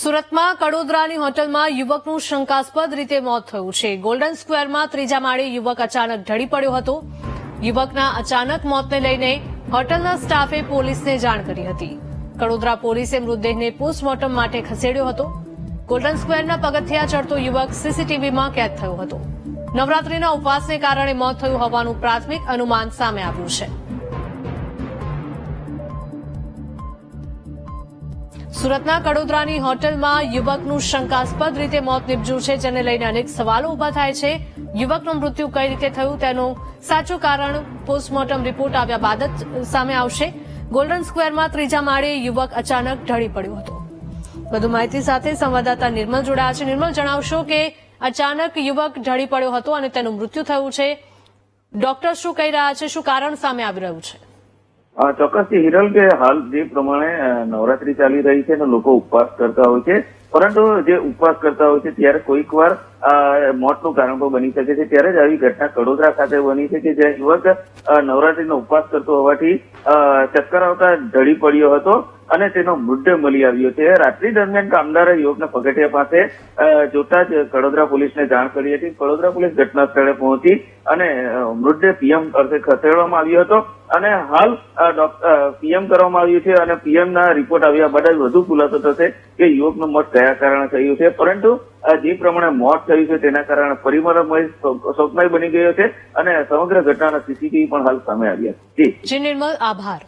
સુરતમાં કડોદરાની હોટલમાં યુવકનું શંકાસ્પદ રીતે મોત થયું છે. ગોલ્ડન સ્ક્વેરમાં ત્રીજા માળે યુવક અચાનક ઢળી પડ્યો હતો. યુવકના અચાનક મોતને લઈને હોટલના સ્ટાફે પોલીસને જાણ કરી હતી. કડોદરા પોલીસે મૃતદેહને પોસ્ટમોર્ટમ માટે ખસેડ્યો હતો. ગોલ્ડન સ્ક્વેરના પગથિયા ચડતો યુવક સીસીટીવીમાં કેદ થયો હતો. નવરાત્રીના ઉપવાસને કારણે મોત થયું હોવાનું પ્રાથમિક અનુમાન સામે આવ્યું છે. સુરતના કડોદરાની હોટલમાં યુવકનું શંકાસ્પદ રીતે મોત નીપજ્યું છે, જેને લઈને અનેક સવાલો ઉભા થાય છે. યુવકનું મૃત્યુ કઈ રીતે થયું તેનું સાચું કારણ પોસ્ટમોર્ટમ રિપોર્ટ આવ્યા બાદ જ સામે આવશે. ગોલ્ડન સ્ક્વેરમાં ત્રીજા માળે યુવક અચાનક ઢળી પડ્યો હતો. વધુ માહિતી સાથે સંવાદદાતા નિર્મલ જોડાયા છે. નિર્મલ, જણાવશો કે અચાનક યુવક ઢળી પડ્યો હતો અને તેનું મૃત્યુ થયું છે. ડોક્ટર શું કહી રહ્યા છે, શું કારણ સામે આવી રહ્યું છે? ચોક્કસથી હિરલ, કે હાલ જે પ્રમાણે નવરાત્રી ચાલી રહી છે અને લોકો ઉપવાસ કરતા હોય છે, પરંતુ જે ઉપવાસ કરતા હોય છે ત્યારે કોઈક વાર મોતનું કારણ પણ બની શકે છે. ત્યારે જ આવી ઘટના કડોદરા ખાતે બની છે કે જ્યાં યુવક નવરાત્રીનો ઉપવાસ કરતો હોવાથી ચક્કર આવતા ઢળી પડ્યો હતો અને તેનો મૃતદેહ મળી આવ્યો છે. રાત્રિ દરમિયાન કામદારે યુવકને પગથિયા પાસે જોતા જ કડોદરા પોલીસને જાણ કરી હતી. કડોદરા પોલીસ ઘટના સ્થળે પહોંચી અને મૃતદેહ પીએમ અર્થે ખસેડવામાં આવ્યો હતો અને હાલ પીએમ કરવામાં આવ્યું છે અને પીએમના રિપોર્ટ આવ્યા બાદ જ વધુ ખુલાસો થશે કે યુવકનું મોત કયા કારણે થયું છે. પરંતુ જે પ્રમાણે મોત થયું છે તેના કારણે પરિવારમય શોકમય બની ગયો છે અને સમગ્ર ઘટનાના સીસીટીવી પણ હાલ સામે આવ્યા છે. જી નિર્મલ, આભાર.